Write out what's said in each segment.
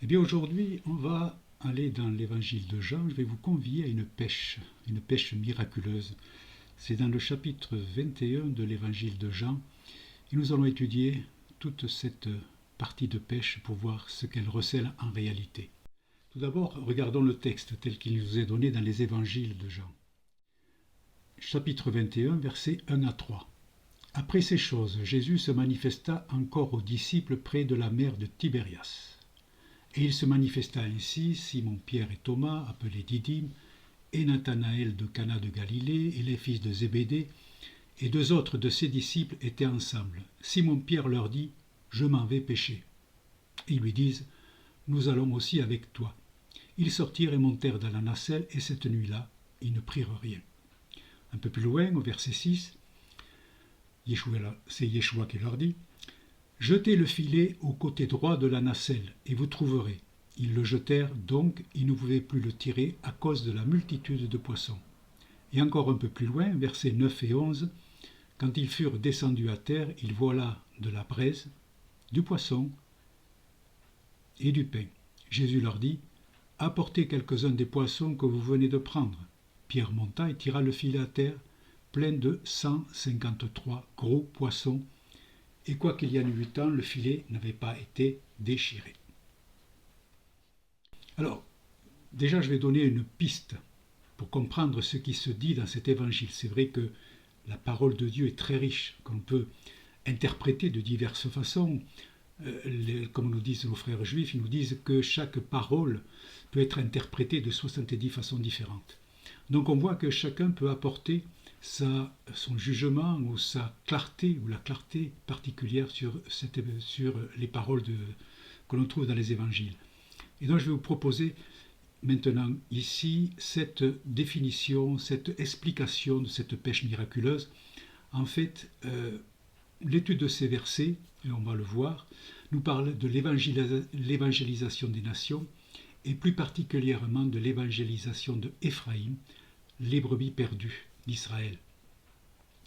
Eh bien aujourd'hui, on va aller dans l'évangile de Jean. Je vais vous convier à une pêche miraculeuse. C'est dans le chapitre 21 de l'évangile de Jean. Et nous allons étudier toute cette partie de pêche pour voir ce qu'elle recèle en réalité. Tout d'abord, regardons le texte tel qu'il nous est donné dans les évangiles de Jean. Chapitre 21, versets 1 à 3. Après ces choses, Jésus se manifesta encore aux disciples près de la mer de Tibérias. Et il se manifesta ainsi Simon-Pierre et Thomas, appelés Didyme, et Nathanaël de Cana de Galilée, et les fils de Zébédée, et deux autres de ses disciples étaient ensemble. Simon-Pierre leur dit : Je m'en vais pêcher. Ils lui disent : Nous allons aussi avec toi. Ils sortirent et montèrent dans la nacelle, et cette nuit-là, ils ne prirent rien. Un peu plus loin, au verset 6, c'est Yeshua qui leur dit : Jetez le filet au côté droit de la nacelle, et vous trouverez. Ils le jetèrent, donc ils ne pouvaient plus le tirer à cause de la multitude de poissons. Et encore un peu plus loin, versets 9 et 11, quand ils furent descendus à terre, ils voient là de la braise, du poisson et du pain. Jésus leur dit : Apportez quelques-uns des poissons que vous venez de prendre. Pierre monta et tira le filet à terre, plein de 153 gros poissons, et quoiqu'il y en eût 8 ans, le filet n'avait pas été déchiré. Alors, déjà je vais donner une piste pour comprendre ce qui se dit dans cet évangile. C'est vrai que la parole de Dieu est très riche, qu'on peut interpréter de diverses façons. Comme nous disent nos frères juifs, ils nous disent que chaque parole peut être interprétée de 70 façons différentes. Donc on voit que chacun peut apporter son jugement ou sa clarté, ou la clarté particulière sur les paroles que l'on trouve dans les évangiles. Et donc je vais vous proposer maintenant ici cette définition, cette explication de cette pêche miraculeuse. En fait, l'étude de ces versets, et on va le voir, nous parle de l'évangélisation des nations, et plus particulièrement de l'évangélisation de Éphraïm, les brebis perdues d'Israël.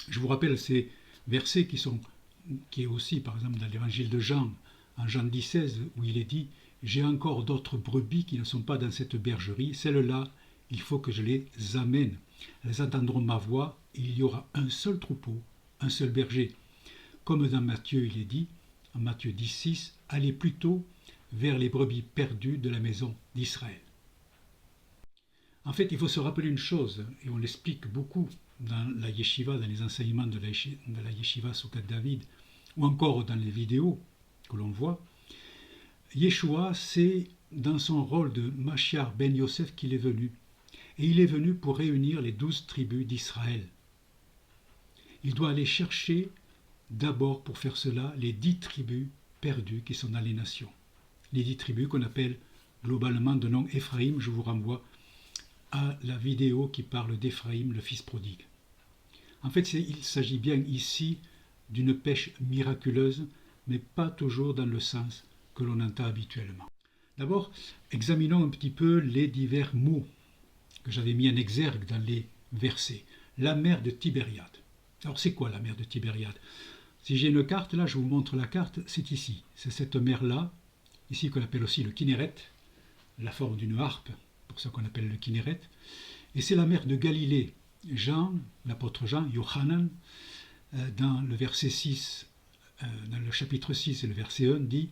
Je vous rappelle ces versets qui est aussi par exemple dans l'évangile de Jean, en Jean 10,16, où il est dit : J'ai encore d'autres brebis qui ne sont pas dans cette bergerie, celles-là, il faut que je les amène. Elles entendront ma voix, et il y aura un seul troupeau, un seul berger. Comme dans Matthieu, il est dit, en Matthieu 10,6, allez plutôt vers les brebis perdues de la maison d'Israël. En fait, il faut se rappeler une chose, et on l'explique beaucoup dans la yeshiva, dans les enseignements de la yeshiva Soukat David, ou encore dans les vidéos que l'on voit. Yeshua, c'est dans son rôle de Mashiach ben Yosef qu'il est venu. Et il est venu pour réunir les 12 tribus d'Israël. Il doit aller chercher d'abord, pour faire cela, les 10 tribus perdues qui sont dans les nations. Les 10 tribus qu'on appelle globalement de nom Éphraïm. Je vous renvoie à la vidéo qui parle d'Éphraïm, le fils prodigue. En fait, il s'agit bien ici d'une pêche miraculeuse, mais pas toujours dans le sens que l'on entend habituellement. D'abord, examinons un petit peu les divers mots que j'avais mis en exergue dans les versets. La mer de Tibériade. Alors c'est quoi la mer de Tibériade ? Si j'ai une carte, là je vous montre la carte, c'est ici. C'est cette mer-là, ici qu'on appelle aussi le Kinéret, la forme d'une harpe, pour ça qu'on appelle le Kinéret. Et c'est la mer de Galilée. Jean, l'apôtre Jean, Yohanan, dans le verset 6, dans le chapitre 6 et le verset 1, dit :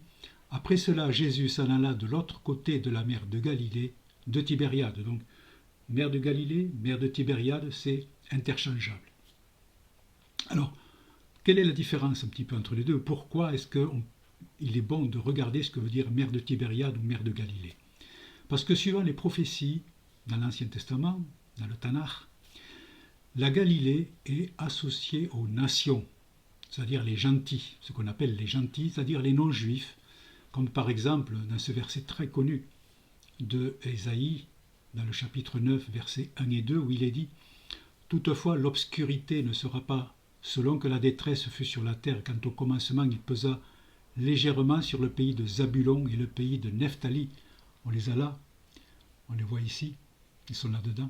Après cela, Jésus s'en alla de l'autre côté de la mer de Galilée, de Tibériade. Donc, mer de Galilée, mer de Tibériade, c'est interchangeable. Alors, quelle est la différence un petit peu entre les deux ? Pourquoi est-ce qu'il est bon de regarder ce que veut dire mer de Tibériade ou mer de Galilée ? Parce que suivant les prophéties dans l'Ancien Testament, dans le Tanakh, la Galilée est associée aux nations, c'est-à-dire les gentils, ce qu'on appelle les gentils, c'est-à-dire les non-juifs, comme par exemple dans ce verset très connu de Ésaïe, dans le chapitre 9, versets 1 et 2, où il est dit : Toutefois, l'obscurité ne sera pas selon que la détresse fut sur la terre, quand au commencement il pesa légèrement sur le pays de Zabulon et le pays de Nephtali. On les a là, on les voit ici, ils sont là-dedans.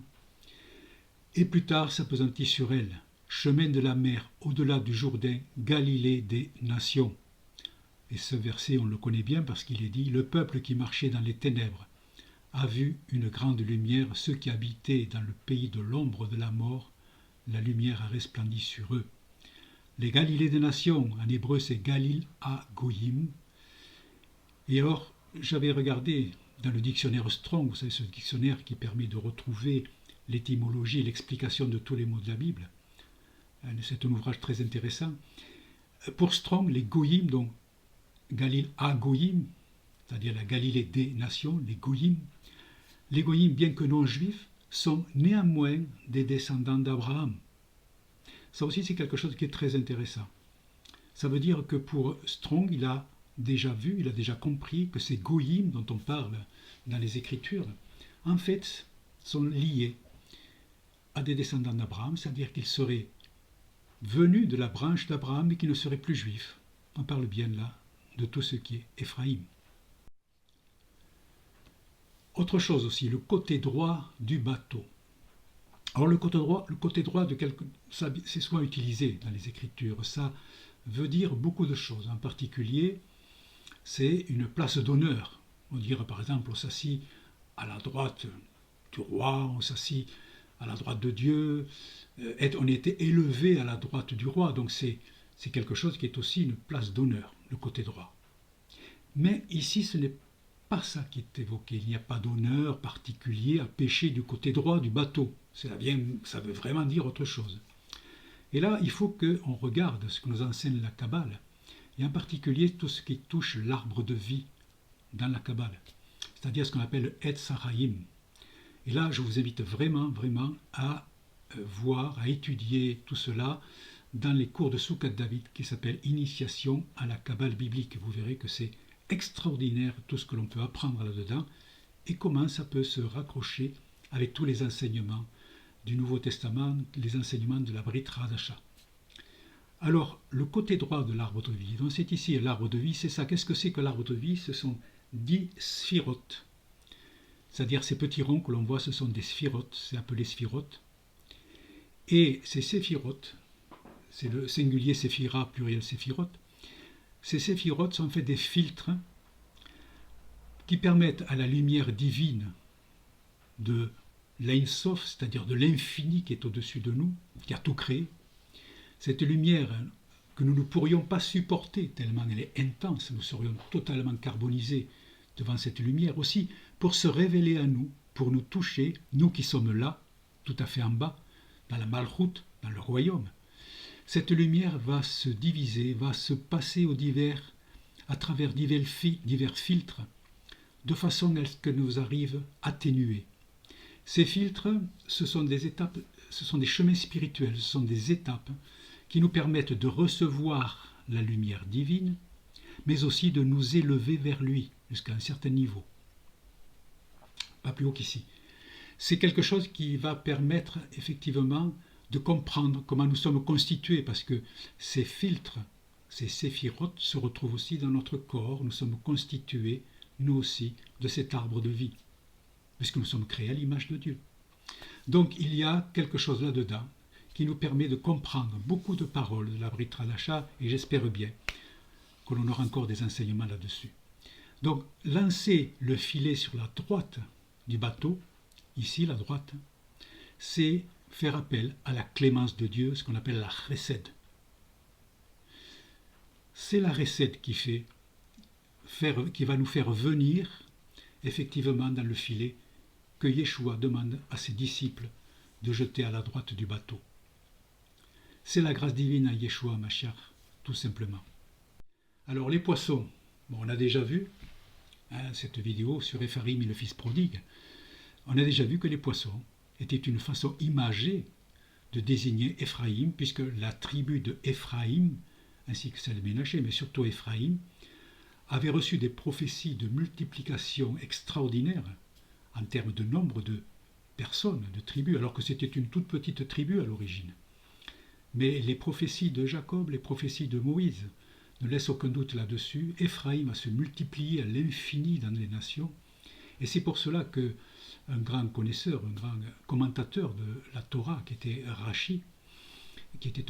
Et plus tard s'appesantit sur elle, chemin de la mer, au-delà du Jourdain, Galilée des nations. Et ce verset, on le connaît bien parce qu'il est dit « Le peuple qui marchait dans les ténèbres a vu une grande lumière, ceux qui habitaient dans le pays de l'ombre de la mort, la lumière a resplendi sur eux. » Les Galilées des nations, en hébreu c'est Galil ha-Goyim. Et alors, j'avais regardé dans le dictionnaire Strong, vous savez, ce dictionnaire qui permet de retrouver l'étymologie et l'explication de tous les mots de la Bible. C'est un ouvrage très intéressant. Pour Strong, les Goyim, donc Galil ha-Goyim, c'est-à-dire la Galilée des nations, les Goyim, bien que non juifs, sont néanmoins des descendants d'Abraham. Ça aussi, c'est quelque chose qui est très intéressant. Ça veut dire que pour Strong, il a déjà vu, il a déjà compris que ces Goyim dont on parle dans les Écritures, en fait, sont liés à des descendants d'Abraham, c'est-à-dire qu'ils seraient venus de la branche d'Abraham et qui ne seraient plus juifs. On parle bien là de tout ce qui est Éphraïm. Autre chose aussi, le côté droit du bateau. Alors le côté droit c'est souvent utilisé dans les Écritures. Ça veut dire beaucoup de choses. En particulier, c'est une place d'honneur. On dirait par exemple, on s'assit à la droite du roi, on s'assit à la droite de Dieu, on était élevé à la droite du roi, donc c'est quelque chose qui est aussi une place d'honneur, le côté droit. Mais ici, ce n'est pas ça qui est évoqué. Il n'y a pas d'honneur particulier à pêcher du côté droit du bateau. Ça veut vraiment dire autre chose. Et là, il faut qu'on regarde ce que nous enseigne la Kabbale, et en particulier tout ce qui touche l'arbre de vie dans la Kabbale, c'est-à-dire ce qu'on appelle le Etz Hachaim. Et là, je vous invite vraiment à voir, à étudier tout cela dans les cours de Soukat David qui s'appelle Initiation à la Kabbale biblique. Vous verrez que c'est extraordinaire tout ce que l'on peut apprendre là-dedans et comment ça peut se raccrocher avec tous les enseignements du Nouveau Testament, les enseignements de la Brit Hadasha. Alors, le côté droit de l'arbre de vie, donc c'est ici l'arbre de vie, c'est ça. Qu'est-ce que c'est que l'arbre de vie? Ce sont 10 sphirotes. C'est-à-dire ces petits ronds que l'on voit, ce sont des sphirotes, c'est appelé sphirotes. Et ces séphirotes, c'est le singulier séphira, pluriel séphirote, ces séphirotes sont en fait des filtres qui permettent à la lumière divine de l'Ein Sof, c'est-à-dire de l'infini qui est au-dessus de nous, qui a tout créé, cette lumière que nous ne pourrions pas supporter tellement elle est intense, nous serions totalement carbonisés devant cette lumière aussi, pour se révéler à nous, pour nous toucher, nous qui sommes là, tout à fait en bas, dans la Malchut, dans le royaume. Cette lumière va se diviser, va se passer à travers divers filtres, de façon à ce que nous arrive atténuer. Ces filtres, ce sont des étapes, ce sont des chemins spirituels, ce sont des étapes qui nous permettent de recevoir la lumière divine, mais aussi de nous élever vers lui jusqu'à un certain niveau. Pas plus haut qu'ici. C'est quelque chose qui va permettre effectivement de comprendre comment nous sommes constitués, parce que ces filtres, ces séphirotes se retrouvent aussi dans notre corps. Nous sommes constitués, nous aussi, de cet arbre de vie, puisque nous sommes créés à l'image de Dieu. Donc il y a quelque chose là-dedans qui nous permet de comprendre beaucoup de paroles de la Brit Hadasha, et j'espère bien que l'on aura encore des enseignements là-dessus. Donc lancer le filet sur la droite du bateau, ici la droite, c'est faire appel à la clémence de Dieu, ce qu'on appelle la chesed. C'est la chesed qui va nous faire venir effectivement dans le filet que Yeshua demande à ses disciples de jeter à la droite du bateau. C'est la grâce divine à Yeshua Mashiach, tout simplement. Alors les poissons, on a déjà vu cette vidéo sur Épharim et le fils prodigue. On a déjà vu que les poissons étaient une façon imagée de désigner Éphraïm, puisque la tribu de Éphraïm, ainsi que celle de Ménaché, mais surtout Éphraïm, avait reçu des prophéties de multiplication extraordinaires en termes de nombre de personnes, de tribus, alors que c'était une toute petite tribu à l'origine. Mais les prophéties de Jacob, les prophéties de Moïse, ne laissent aucun doute là-dessus. Éphraïm va se multiplier à l'infini dans les nations, et c'est pour cela que un grand connaisseur, un grand commentateur de la Torah, qui était Rashi, qui était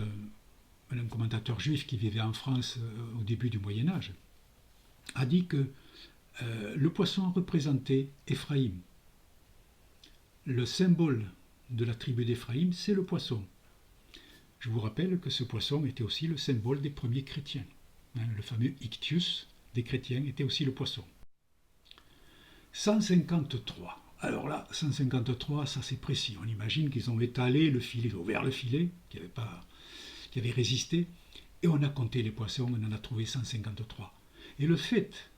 un commentateur juif qui vivait en France au début du Moyen-Âge, a dit que le poisson représentait Éphraïm. Le symbole de la tribu d'Éphraïm, c'est le poisson. Je vous rappelle que ce poisson était aussi le symbole des premiers chrétiens. Le fameux ictius des chrétiens était aussi le poisson. 153. Alors là, 153, ça c'est précis. On imagine qu'ils ont étalé le filet, ouvert le filet, qui avait résisté, et on a compté les poissons, on en a trouvé 153. Et le fait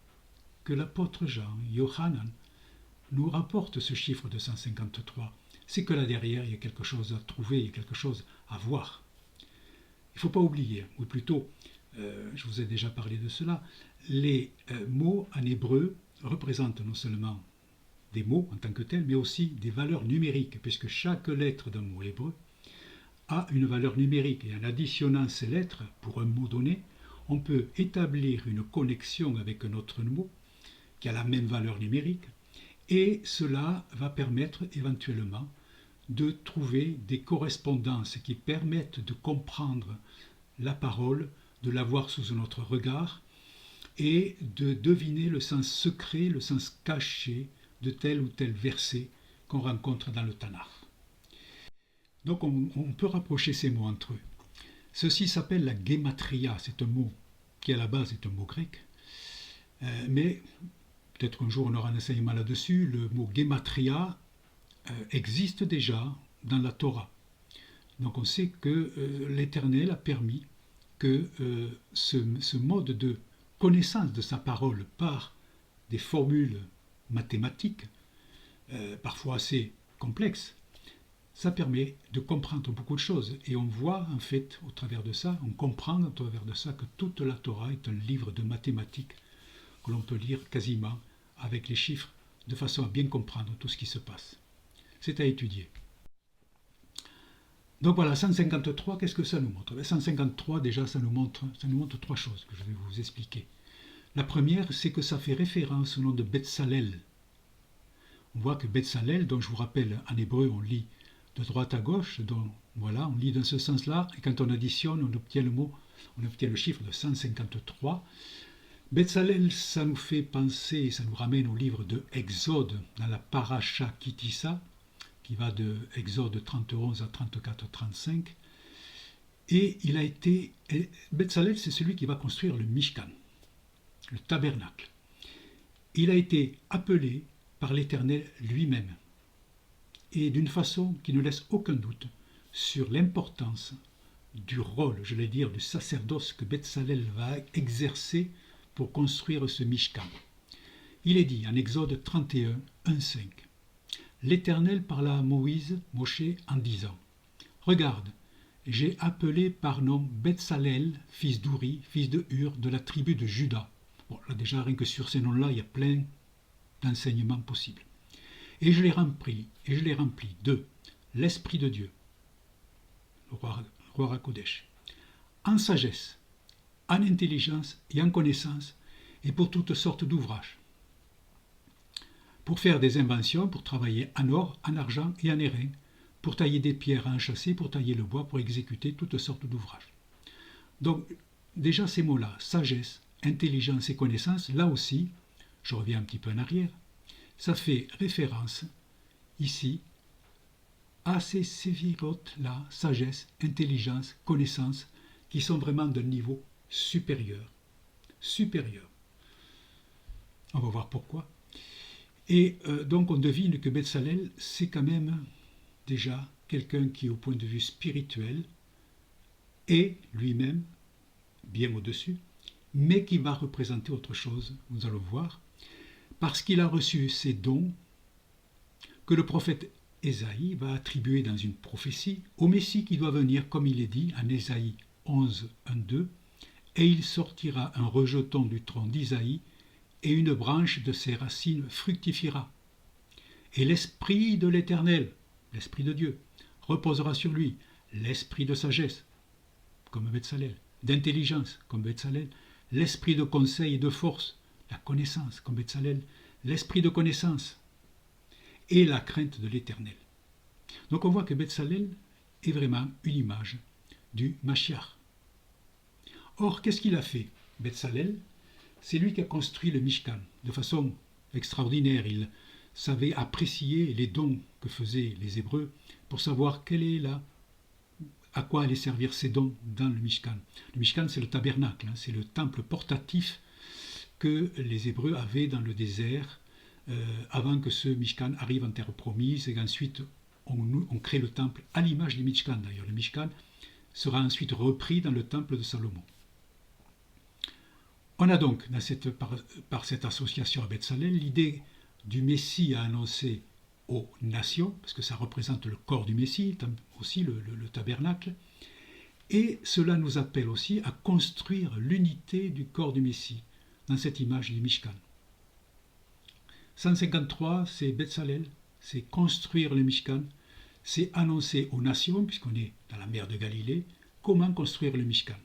que l'apôtre Jean, Yohanan, nous rapporte ce chiffre de 153, c'est que là derrière, il y a quelque chose à trouver, il y a quelque chose à voir. Il ne faut pas oublier, ou plutôt, je vous ai déjà parlé de cela, les mots en hébreu représentent non seulement des mots en tant que tels, mais aussi des valeurs numériques, puisque chaque lettre d'un mot hébreu a une valeur numérique. Et en additionnant ces lettres pour un mot donné, on peut établir une connexion avec un autre mot qui a la même valeur numérique, et cela va permettre éventuellement de trouver des correspondances qui permettent de comprendre la parole, de la voir sous un autre regard, et de deviner le sens secret, le sens caché de tel ou tel verset qu'on rencontre dans le Tanakh. Donc on peut rapprocher ces mots entre eux. Ceci s'appelle la guématria, c'est un mot qui à la base est un mot grec, mais peut-être un jour on aura un enseignement là-dessus, le mot guématria existe déjà dans la Torah. Donc on sait que l'Éternel a permis que ce mode de connaissance de sa parole par des formules mathématiques, parfois assez complexes, ça permet de comprendre beaucoup de choses. Et on voit en fait au travers de ça, on comprend au travers de ça que toute la Torah est un livre de mathématiques que l'on peut lire quasiment avec les chiffres de façon à bien comprendre tout ce qui se passe. C'est à étudier. Donc voilà, 153, qu'est-ce que ça nous montre? 153, déjà, ça nous montre trois choses que je vais vous expliquer. La première, c'est que ça fait référence au nom de Betsalel. On voit que Betsalel, dont je vous rappelle, en hébreu, on lit de droite à gauche, donc voilà, on lit dans ce sens-là, et quand on additionne, on obtient le chiffre de 153. Betsalel, ça nous fait penser, ça nous ramène au livre de Exode, dans la Paracha Kitissa, qui va de Exode 31 à 34-35. Et Betsalel, c'est celui qui va construire le Mishkan, le tabernacle. Il a été appelé par l'Éternel lui-même, et d'une façon qui ne laisse aucun doute sur l'importance du rôle, je vais dire, du sacerdoce que Betsalel va exercer pour construire ce Mishkan. Il est dit en Exode 31, 1-5. L'Éternel parla à Moshe en disant: Regarde, j'ai appelé par nom Betsalel, fils d'Uri, fils de Hur, de la tribu de Juda. Bon, là déjà, rien que sur ces noms-là, il y a plein d'enseignements possibles. Et je l'ai rempli de l'Esprit de Dieu, le roi Hakodesh, en sagesse, en intelligence et en connaissance, et pour toutes sortes d'ouvrages, pour faire des inventions, pour travailler en or, en argent et en airain, pour tailler des pierres à enchâsser, pour tailler le bois, pour exécuter toutes sortes d'ouvrages. Donc, déjà ces mots-là, sagesse, intelligence et connaissance, là aussi, je reviens un petit peu en arrière, ça fait référence ici à ces séphirotes-là, sagesse, intelligence, connaissance, qui sont vraiment d'un niveau supérieur. Supérieur. On va voir pourquoi. Et donc on devine que Betsalel, c'est quand même déjà quelqu'un qui, au point de vue spirituel, est lui-même bien au-dessus, mais qui va représenter autre chose, nous allons voir, parce qu'il a reçu ces dons que le prophète Ésaïe va attribuer dans une prophétie au Messie qui doit venir, comme il est dit en Ésaïe 11, 1, 2, et il sortira un rejeton du tronc d'Isaïe, et une branche de ses racines fructifiera. Et l'esprit de l'Éternel, l'esprit de Dieu, reposera sur lui, l'esprit de sagesse, comme Betsalel, d'intelligence, comme Betsalel, l'esprit de conseil et de force, la connaissance, comme Betsalel, l'esprit de connaissance, et la crainte de l'Éternel. Donc on voit que Betsalel est vraiment une image du Mashiach. Or, qu'est-ce qu'il a fait, Betsalel? c'est lui qui a construit le Mishkan de façon extraordinaire. Il savait apprécier les dons que faisaient les Hébreux pour savoir à quoi allaient servir ces dons dans le Mishkan. Le Mishkan, c'est le tabernacle, c'est le temple portatif que les Hébreux avaient dans le désert avant que ce Mishkan arrive en terre promise et qu'ensuite on crée le temple à l'image du Mishkan. D'ailleurs, le Mishkan sera ensuite repris dans le temple de Salomon. On a donc, par cette association à Beth-Salel, l'idée du Messie à annoncer aux nations, parce que ça représente le corps du Messie, aussi le tabernacle, et cela nous appelle aussi à construire l'unité du corps du Messie dans cette image du Mishkan. 153, c'est Beth-Salel, c'est construire le Mishkan, c'est annoncer aux nations, puisqu'on est dans la mer de Galilée, comment construire le Mishkan.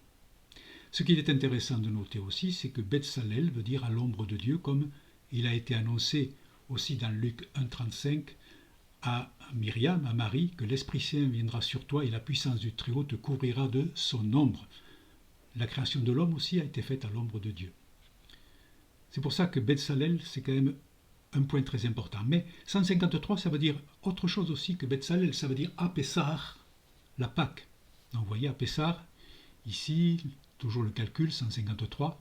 Ce qu'il est intéressant de noter aussi, c'est que Beth-Salel veut dire à l'ombre de Dieu, comme il a été annoncé aussi dans Luc 1,35 à Myriam, à Marie, que l'Esprit Saint viendra sur toi et la puissance du Très-Haut te couvrira de son ombre. La création de l'homme aussi a été faite à l'ombre de Dieu. C'est pour ça que Beth-Salel, c'est quand même un point très important. Mais 153, ça veut dire autre chose aussi que Beth-Salel, ça veut dire Apessar, la Pâque. Donc vous voyez, Apessar, ici, toujours le calcul, 153,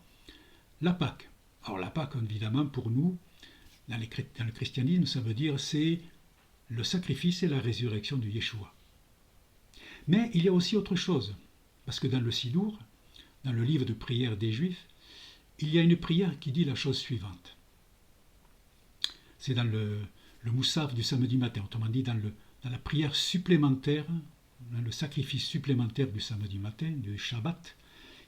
la Pâque. Alors la Pâque, évidemment, pour nous, dans le christianisme, ça veut dire c'est le sacrifice et la résurrection de Yeshua. Mais il y a aussi autre chose, parce que dans le Sidour, dans le livre de prière des Juifs, il y a une prière qui dit la chose suivante. C'est dans le Moussaf du samedi matin, autrement dit dans la prière supplémentaire, dans le sacrifice supplémentaire du samedi matin, du Shabbat,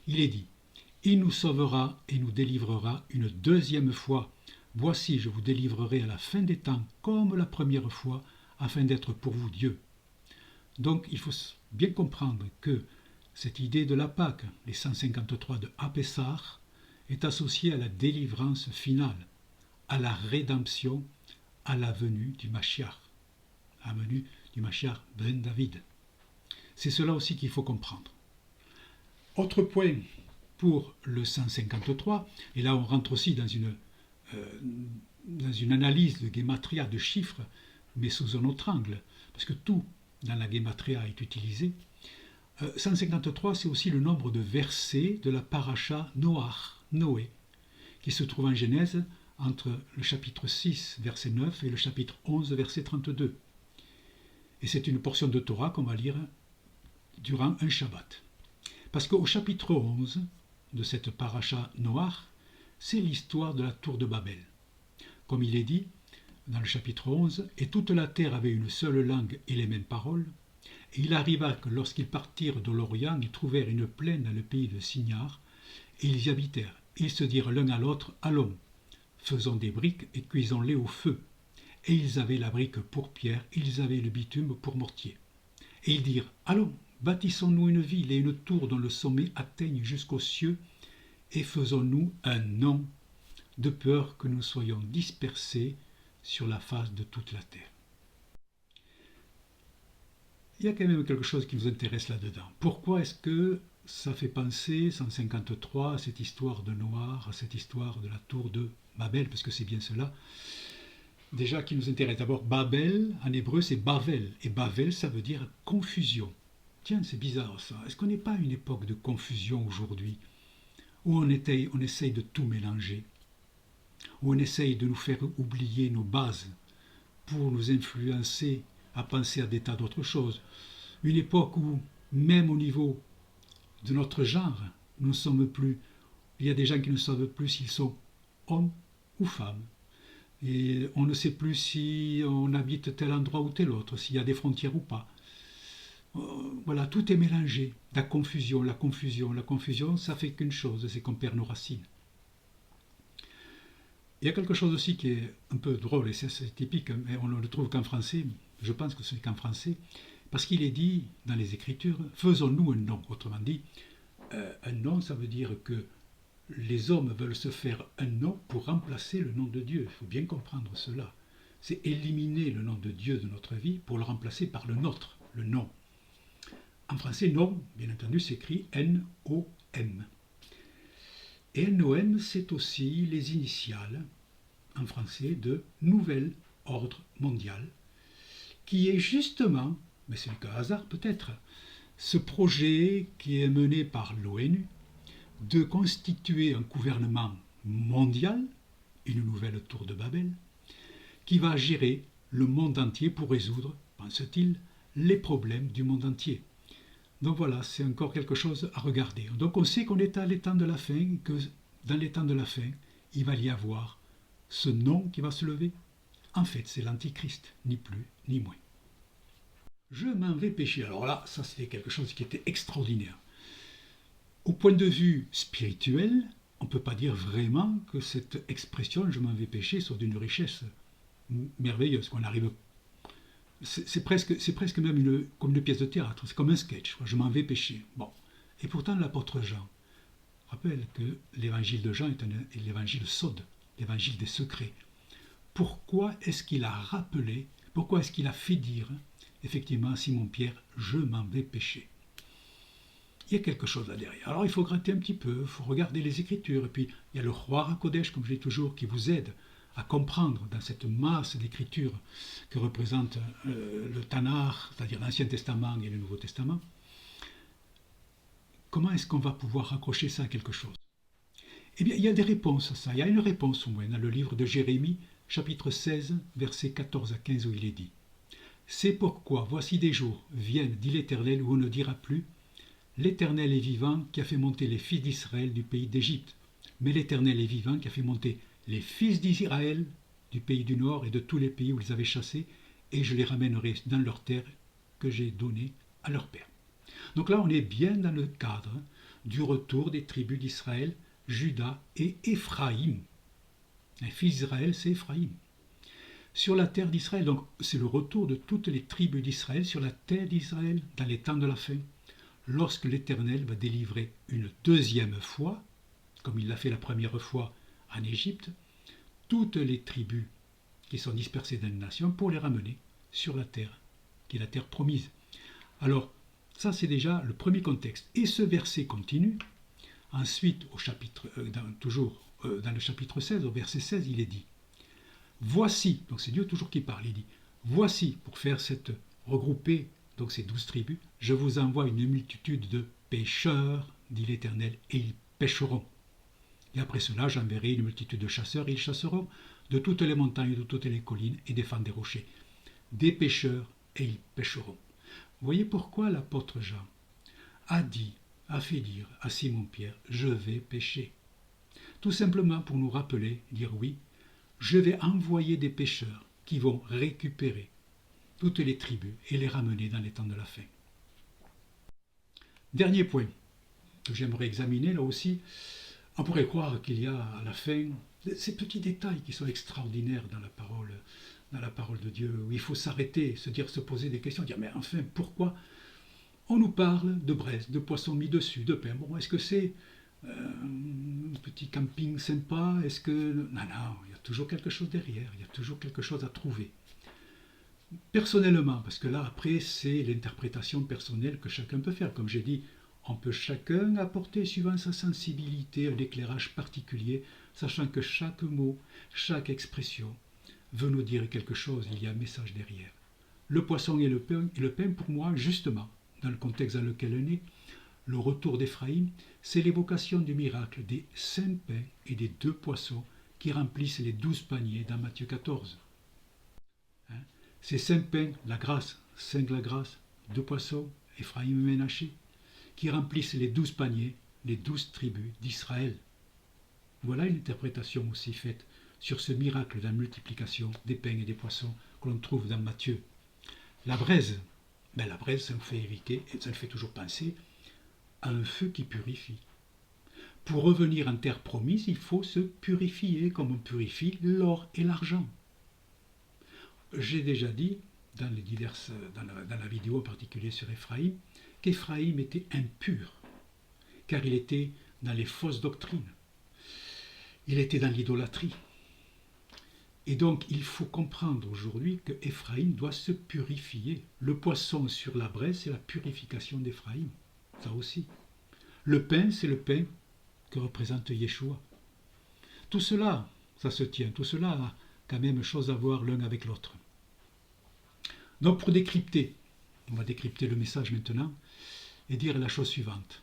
il est dit « Il nous sauvera et nous délivrera une deuxième fois. Voici, je vous délivrerai à la fin des temps comme la première fois, afin d'être pour vous Dieu. » Donc il faut bien comprendre que cette idée de la Pâque, les 153 de Apessar, est associée à la délivrance finale, à la rédemption, à la venue du Mashiach, à la venue du Mashiach ben David. C'est cela aussi qu'il faut comprendre. Autre point pour le 153, et là on rentre aussi dans une analyse de Gematria, de chiffres, mais sous un autre angle, parce que tout dans la Gematria est utilisé. 153, c'est aussi le nombre de versets de la paracha Noach, Noé, qui se trouve en Genèse entre le chapitre 6, verset 9, et le chapitre 11, verset 32. Et c'est une portion de Torah qu'on va lire durant un Shabbat. Parce qu'au chapitre 11 de cette paracha Noach, c'est l'histoire de la tour de Babel. Comme il est dit dans le chapitre 11, « Et toute la terre avait une seule langue et les mêmes paroles. Et il arriva que lorsqu'ils partirent de l'Orient, ils trouvèrent une plaine dans le pays de Signar, et ils y habitèrent. Ils se dirent l'un à l'autre, « Allons, faisons des briques et cuisons-les au feu. » Et ils avaient la brique pour pierre, ils avaient le bitume pour mortier. Et ils dirent, « Allons, bâtissons-nous une ville et une tour dont le sommet atteigne jusqu'aux cieux, et faisons-nous un nom, de peur que nous soyons dispersés sur la face de toute la terre. » Il y a quand même quelque chose qui nous intéresse là-dedans. Pourquoi est-ce que ça fait penser, 153, à cette histoire de Noach, à cette histoire de la tour de Babel, parce que c'est bien cela, déjà qui nous intéresse. D'abord, Babel, en hébreu, c'est Bavel, et Bavel, ça veut dire confusion. Tiens, c'est bizarre ça. Est-ce qu'on n'est pas à une époque de confusion aujourd'hui, où on essaye de tout mélanger, où on essaye de nous faire oublier nos bases pour nous influencer à penser à des tas d'autres choses. Une époque où, même au niveau de notre genre, nous ne sommes plus. Il y a des gens qui ne savent plus s'ils sont hommes ou femmes. Et on ne sait plus si on habite tel endroit ou tel autre, s'il y a des frontières ou pas. Voilà, tout est mélangé. La confusion, ça fait qu'une chose, c'est qu'on perd nos racines. Il y a quelque chose aussi qui est un peu drôle, et c'est typique, mais on ne le trouve qu'en français, je pense que ce n'est qu'en français, parce qu'il est dit dans les Écritures, faisons-nous un nom. Autrement dit, un nom, ça veut dire que les hommes veulent se faire un nom pour remplacer le nom de Dieu. Il faut bien comprendre cela. C'est éliminer le nom de Dieu de notre vie pour le remplacer par le nôtre, le nom. En français, nom, bien entendu, s'écrit N-O-M. Et NOM, c'est aussi les initiales, en français, de Nouvel Ordre Mondial, qui est justement, mais c'est le hasard peut-être, ce projet qui est mené par l'ONU de constituer un gouvernement mondial, une nouvelle tour de Babel, qui va gérer le monde entier pour résoudre, pense-t-il, les problèmes du monde entier. Donc voilà, c'est encore quelque chose à regarder. Donc on sait qu'on est à l'état de la fin, et que dans les temps de la fin, il va y avoir ce nom qui va se lever. En fait, c'est l'Antichrist, ni plus ni moins. Je m'en vais pécher. Alors là, ça c'était quelque chose qui était extraordinaire. Au point de vue spirituel, on ne peut pas dire vraiment que cette expression je m'en vais pécher soit d'une richesse merveilleuse, qu'on arrive. C'est presque même comme une pièce de théâtre, c'est comme un sketch, je m'en vais pécher. Bon. Et pourtant l'apôtre Jean rappelle que l'évangile de Jean est l'évangile sode, l'évangile des secrets. Pourquoi est-ce qu'il a rappelé, pourquoi est-ce qu'il a fait dire effectivement à Simon-Pierre, je m'en vais pécher? Il y a quelque chose là derrière. Alors il faut gratter un petit peu, il faut regarder les Écritures, et puis il y a le roi HaKodesh, comme je dis toujours, qui vous aide à comprendre dans cette masse d'écritures que représente le Tanakh, c'est-à-dire l'Ancien Testament et le Nouveau Testament. Comment est-ce qu'on va pouvoir raccrocher ça à quelque chose? Eh bien, il y a des réponses à ça. Il y a une réponse au moins dans le livre de Jérémie, chapitre 16, versets 14 à 15, où il est dit « C'est pourquoi voici des jours viennent, dit l'Éternel, où on ne dira plus « L'Éternel est vivant qui a fait monter les fils d'Israël du pays d'Égypte. Mais l'Éternel est vivant qui a fait monter les fils d'Israël du pays du Nord et de tous les pays où ils avaient chassé, et je les ramènerai dans leur terre que j'ai donnée à leur père. » Donc là, on est bien dans le cadre du retour des tribus d'Israël, Juda et Éphraïm. Les fils d'Israël, c'est Éphraïm. Sur la terre d'Israël, donc c'est le retour de toutes les tribus d'Israël sur la terre d'Israël dans les temps de la fin, lorsque l'Éternel va délivrer une deuxième fois, comme il l'a fait la première fois en Égypte, toutes les tribus qui sont dispersées dans les nations pour les ramener sur la terre, qui est la terre promise. Alors, ça c'est déjà le premier contexte. Et ce verset continue. Ensuite, au chapitre, dans le chapitre 16, au verset 16, il est dit « Voici », donc c'est Dieu toujours qui parle, il dit « Voici, pour faire cette regrouper donc ces 12 tribus, je vous envoie une multitude de pêcheurs, dit l'Éternel, et ils pêcheront. Et après cela, j'enverrai une multitude de chasseurs, et ils chasseront de toutes les montagnes, de toutes les collines, et des fans des rochers. Des pêcheurs, et ils pêcheront. » Vous voyez pourquoi l'apôtre Jean a fait dire à Simon-Pierre, je vais pêcher. Tout simplement pour nous rappeler, dire oui, je vais envoyer des pêcheurs qui vont récupérer toutes les tribus et les ramener dans les temps de la fin. Dernier point que j'aimerais examiner là aussi, on pourrait croire qu'il y a à la fin ces petits détails qui sont extraordinaires dans la parole de Dieu, où il faut s'arrêter, se poser des questions, dire mais enfin pourquoi on nous parle de braise, de poissons mis dessus, de pain. Bon, est-ce que c'est un petit camping sympa? Est-ce que... Non, il y a toujours quelque chose derrière, il y a toujours quelque chose à trouver. Personnellement, parce que là, après, c'est l'interprétation personnelle que chacun peut faire. Comme j'ai dit, on peut chacun apporter, suivant sa sensibilité, un éclairage particulier, sachant que chaque mot, chaque expression veut nous dire quelque chose, il y a un message derrière. Le poisson et le pain, pour moi, justement, dans le contexte dans lequel on est, le retour d'Éphraïm, c'est l'évocation du miracle des 5 pains et des 2 poissons qui remplissent les 12 paniers dans Matthieu 14. Ces 5 pains, la grâce, 5 la grâce, 2 poissons, Éphraïm et Ménaché, qui remplissent les 12 paniers, les 12 tribus d'Israël. Voilà une interprétation aussi faite sur ce miracle de la multiplication des pains et des poissons que l'on trouve dans Matthieu. La braise, la braise, ça nous fait éviter, et ça nous fait toujours penser à un feu qui purifie. Pour revenir en terre promise, il faut se purifier comme on purifie l'or et l'argent. J'ai déjà dit, dans la vidéo en particulier sur Éphraïm, qu'Éphraïm était impur, car il était dans les fausses doctrines. Il était dans l'idolâtrie. Et donc, il faut comprendre aujourd'hui que Éphraïm doit se purifier. Le poisson sur la braise, c'est la purification d'Éphraïm. Ça aussi. Le pain, c'est le pain que représente Yeshua. Tout cela, ça se tient, tout cela a quand même chose à voir l'un avec l'autre. Donc pour décrypter, on va décrypter le message maintenant et dire la chose suivante.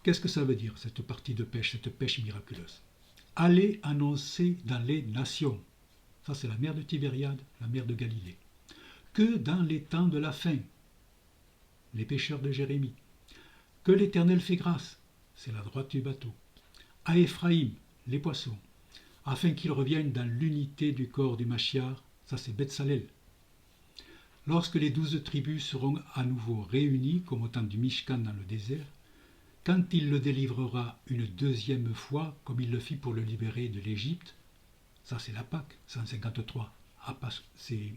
Qu'est-ce que ça veut dire cette partie de pêche, cette pêche miraculeuse? Allez annoncer dans les nations, ça c'est la mer de Tibériade, la mer de Galilée, que dans les temps de la fin, les pêcheurs de Jérémie, que l'Éternel fait grâce, c'est la droite du bateau, à Éphraïm, les poissons, afin qu'ils reviennent dans l'unité du corps du Machiar, ça c'est Betsalel. Lorsque les 12 tribus seront à nouveau réunies, comme au temps du Mishkan dans le désert, quand il le délivrera une deuxième fois, comme il le fit pour le libérer de l'Égypte, ça c'est la Pâque, 153, c'est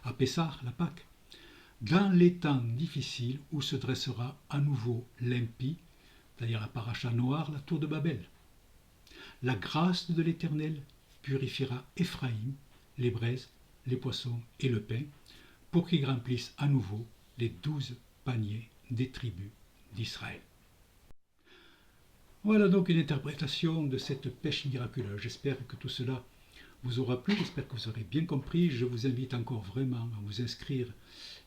à Pessah, la Pâque, dans les temps difficiles où se dressera à nouveau l'impie, c'est-à-dire la paracha noire, la tour de Babel. La grâce de l'Éternel purifiera Éphraïm, les braises, les poissons et le pain, pour qu'ils remplissent à nouveau les 12 paniers des tribus d'Israël. Voilà donc une interprétation de cette pêche miraculeuse. J'espère que tout cela vous aura plu, j'espère que vous aurez bien compris. Je vous invite encore vraiment à vous inscrire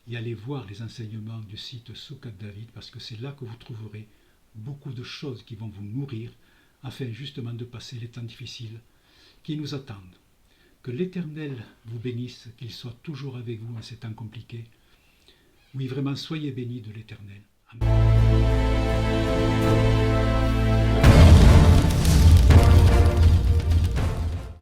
et aller voir les enseignements du site Soukat David, parce que c'est là que vous trouverez beaucoup de choses qui vont vous nourrir, afin justement de passer les temps difficiles qui nous attendent. Que l'Éternel vous bénisse, qu'il soit toujours avec vous en ces temps compliqués. Oui, vraiment, soyez bénis de l'Éternel. Amen.